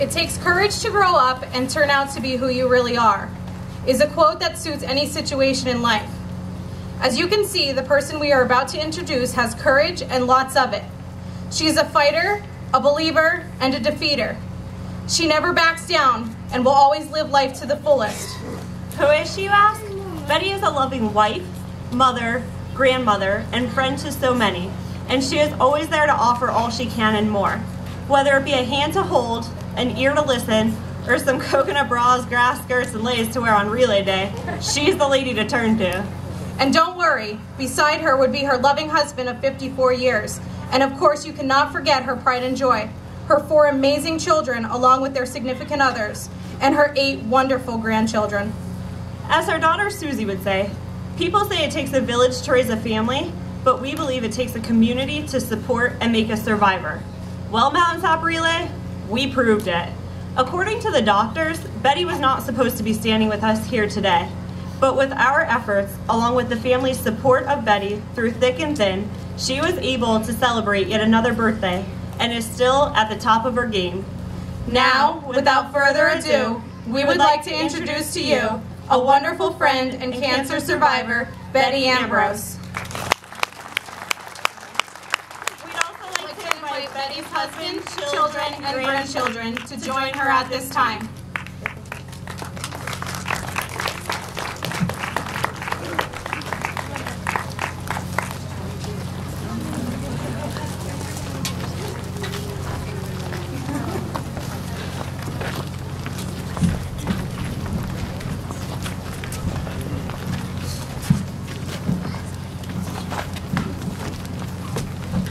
"It takes courage to grow up and turn out to be who you really are," is a quote that suits any situation in life. As you can see, the person we are about to introduce has courage and lots of it. She is a fighter, a believer, and a defeater. She never backs down and will always live life to the fullest. Who is she, you ask? Betty is a loving wife, mother, grandmother, and friend to so many, and she is always there to offer all she can and more. Whether it be a hand to hold, an ear to listen, or some coconut bras, grass skirts, and lace to wear on relay day, she's the lady to turn to. And don't worry, beside her would be her loving husband of 54 years. And of course, you cannot forget her pride and joy, her 4 amazing children along with their significant others, and her 8 wonderful grandchildren. As her daughter Susie would say, people say it takes a village to raise a family, but we believe it takes a community to support and make a survivor. Well, Mountaintop Relay, we proved it. According to the doctors, Betty was not supposed to be standing with us here today. But with our efforts, along with the family's support of Betty through thick and thin, she was able to celebrate yet another birthday and is still at the top of her game. Now, without further ado, we would like to introduce to you a wonderful friend and cancer survivor, Betty Ambrose. We'd also like to invite Betty's husband, children, and grandchildren to join her at this time.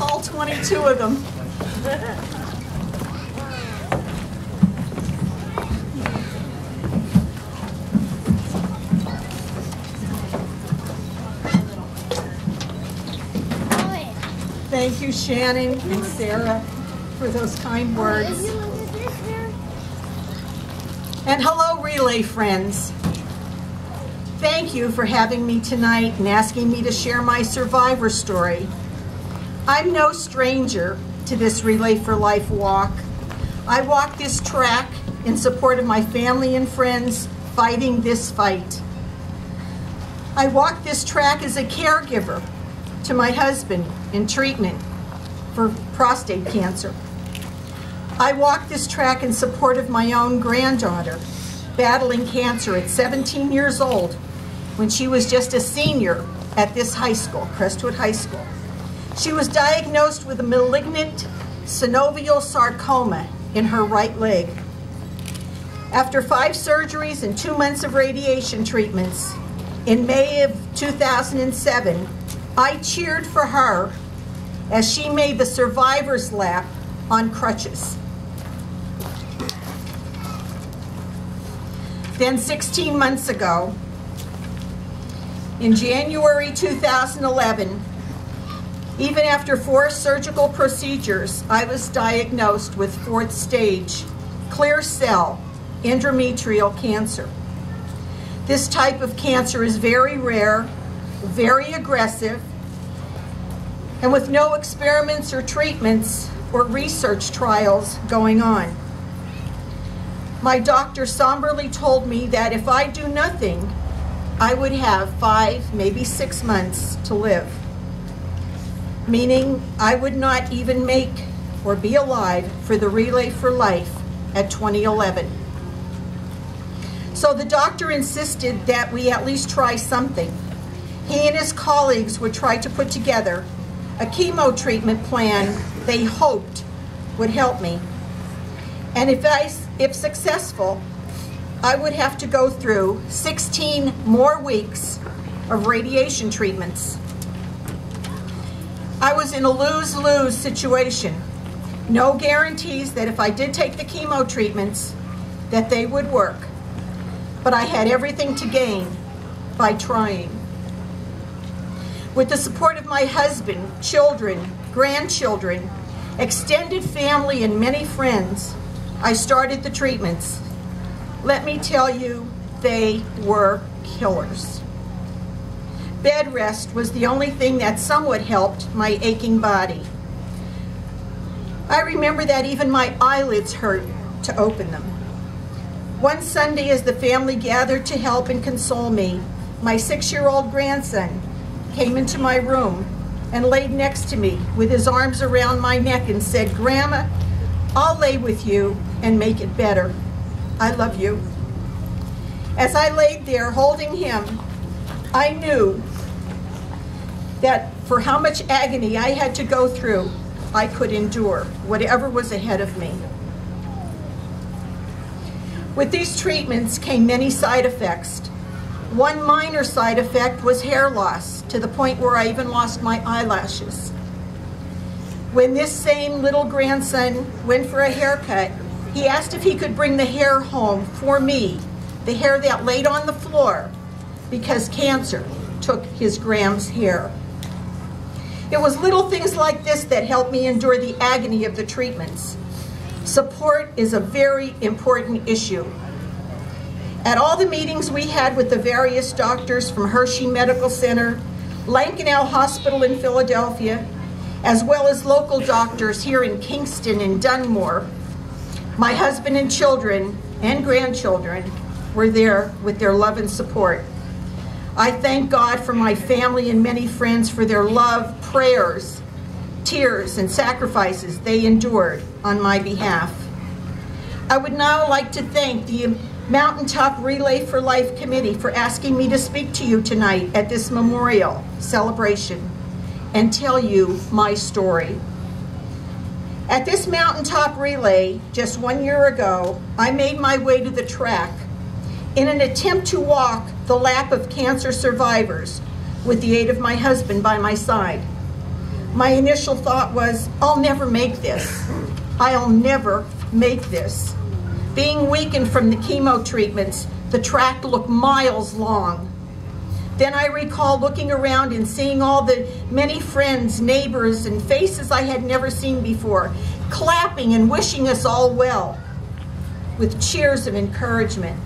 All 22 of them. Thank you, Shannon and Sarah, for those kind words. And hello, Relay friends. Thank you for having me tonight and asking me to share my survivor story. I'm no stranger to this Relay for Life walk. I walk this track in support of my family and friends fighting this fight. I walk this track as a caregiver to my husband in treatment for prostate cancer. I walk this track in support of my own granddaughter battling cancer at 17 years old when she was just a senior at this high school, Crestwood High School. She was diagnosed with a malignant synovial sarcoma in her right leg. After 5 surgeries and 2 months of radiation treatments, in May of 2007, I cheered for her as she made the survivor's lap on crutches. Then 16 months ago, in January 2011, even after 4 surgical procedures, I was diagnosed with 4th stage clear cell endometrial cancer. This type of cancer is very rare, very aggressive, and with no experiments or treatments or research trials going on. My doctor somberly told me that if I do nothing, I would have 5, maybe 6 months to live, meaning I would not even make or be alive for the Relay for Life at 2011. So the doctor insisted that we at least try something. He and his colleagues would try to put together a chemo treatment plan they hoped would help me. And if successful, I would have to go through 16 more weeks of radiation treatments. I was in a lose-lose situation. No guarantees that if I did take the chemo treatments, that they would work. But I had everything to gain by trying. With the support of my husband, children, grandchildren, extended family, and many friends, I started the treatments. Let me tell you, they were killers. Bed rest was the only thing that somewhat helped my aching body. I remember that even my eyelids hurt to open them. One Sunday, as the family gathered to help and console me, my 6-year-old grandson came into my room and laid next to me with his arms around my neck and said, "Grandma, I'll lay with you and make it better. I love you." As I laid there holding him, I knew that for how much agony I had to go through, I could endure whatever was ahead of me. With these treatments came many side effects. One minor side effect was hair loss, to the point where I even lost my eyelashes. When this same little grandson went for a haircut, he asked if he could bring the hair home for me, the hair that laid on the floor, because cancer took his Graham's hair. It was little things like this that helped me endure the agony of the treatments. Support is a very important issue. At all the meetings we had with the various doctors from Hershey Medical Center, Lankenau Hospital in Philadelphia, as well as local doctors here in Kingston and Dunmore, my husband and children and grandchildren were there with their love and support. I thank God for my family and many friends for their love, prayers, tears, and sacrifices they endured on my behalf. I would now like to thank the Mountaintop Relay for Life Committee for asking me to speak to you tonight at this memorial celebration and tell you my story. At this Mountaintop Relay, just 1 year ago, I made my way to the track in an attempt to walk the lap of cancer survivors with the aid of my husband by my side. My initial thought was, I'll never make this. I'll never make this. Being weakened from the chemo treatments, the track looked miles long. Then I recall looking around and seeing all the many friends, neighbors, and faces I had never seen before, clapping and wishing us all well, with cheers of encouragement.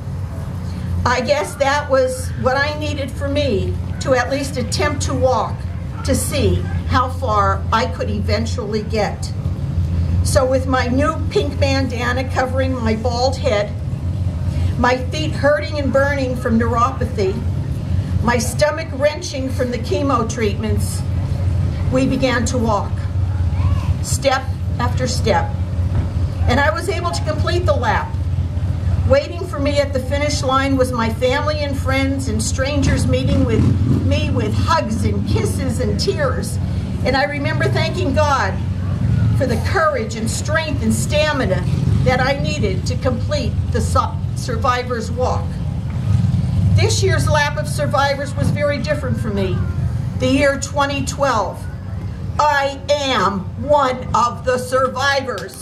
I guess that was what I needed for me to at least attempt to walk, to see how far I could eventually get. So with my new pink bandana covering my bald head, my feet hurting and burning from neuropathy, my stomach wrenching from the chemo treatments, we began to walk, step after step. And I was able to complete the lap. Waiting for me at the finish line was my family and friends and strangers meeting with me with hugs and kisses and tears. And I remember thanking God for the courage and strength and stamina that I needed to complete the Survivor's Walk. This year's lap of survivors was very different for me. The year 2012. I am one of the survivors.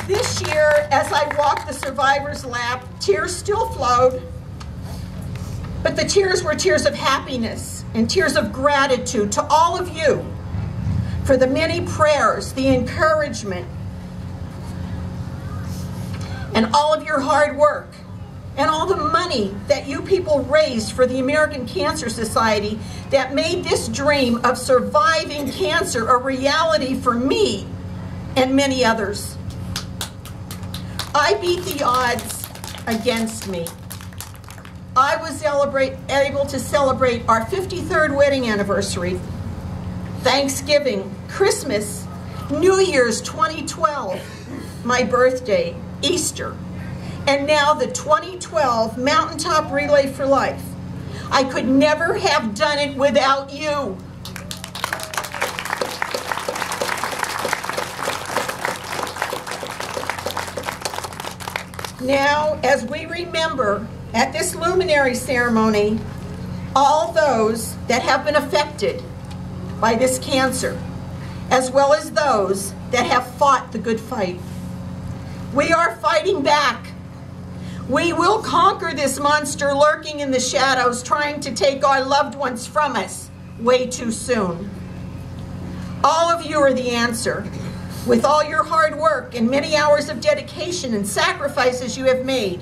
This year, as I walked the survivor's lap, tears still flowed, but the tears were tears of happiness and tears of gratitude to all of you for the many prayers, the encouragement, and all of your hard work, and all the money that you people raised for the American Cancer Society that made this dream of surviving cancer a reality for me and many others. I beat the odds against me. I was able to celebrate our 53rd wedding anniversary, Thanksgiving, Christmas, New Year's 2012, my birthday, Easter, and now the 2012 Mountaintop Relay for Life. I could never have done it without you. Now, as we remember at this Luminary ceremony, all those that have been affected by this cancer, as well as those that have fought the good fight. We are fighting back. We will conquer this monster lurking in the shadows, trying to take our loved ones from us way too soon. All of you are the answer. With all your hard work and many hours of dedication and sacrifices you have made,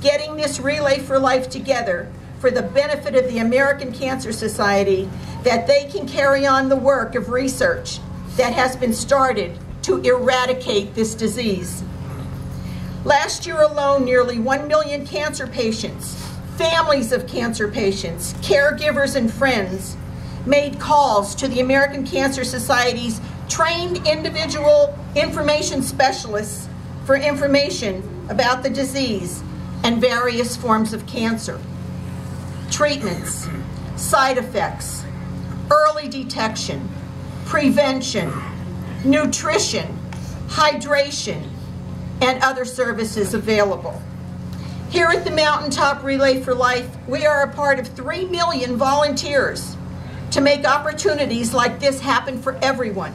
getting this Relay for Life together for the benefit of the American Cancer Society that they can carry on the work of research that has been started to eradicate this disease. Last year alone, nearly 1 million cancer patients, families of cancer patients, caregivers, and friends made calls to the American Cancer Society's trained individual information specialists for information about the disease and various forms of cancer, treatments, side effects, early detection, prevention, nutrition, hydration, and other services available. Here at the Mountaintop Relay for Life, we are a part of 3 million volunteers to make opportunities like this happen for everyone.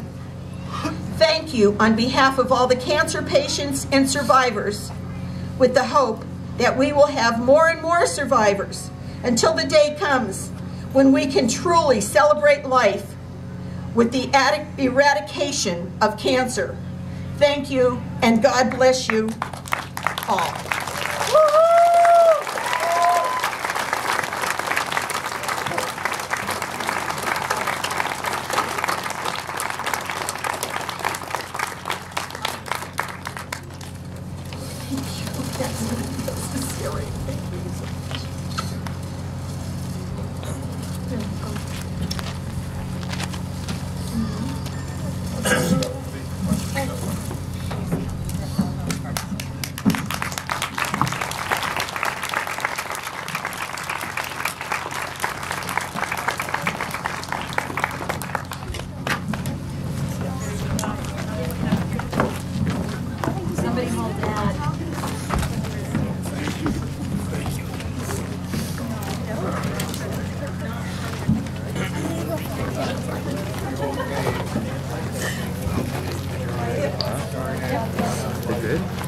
Thank you on behalf of all the cancer patients and survivors, with the hope that we will have more and more survivors until the day comes when we can truly celebrate life with the eradication of cancer. Thank you, and God bless you all.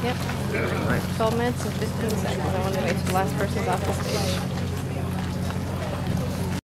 Yep. 12 minutes and 15 seconds. I want to wait till the last person's off the stage.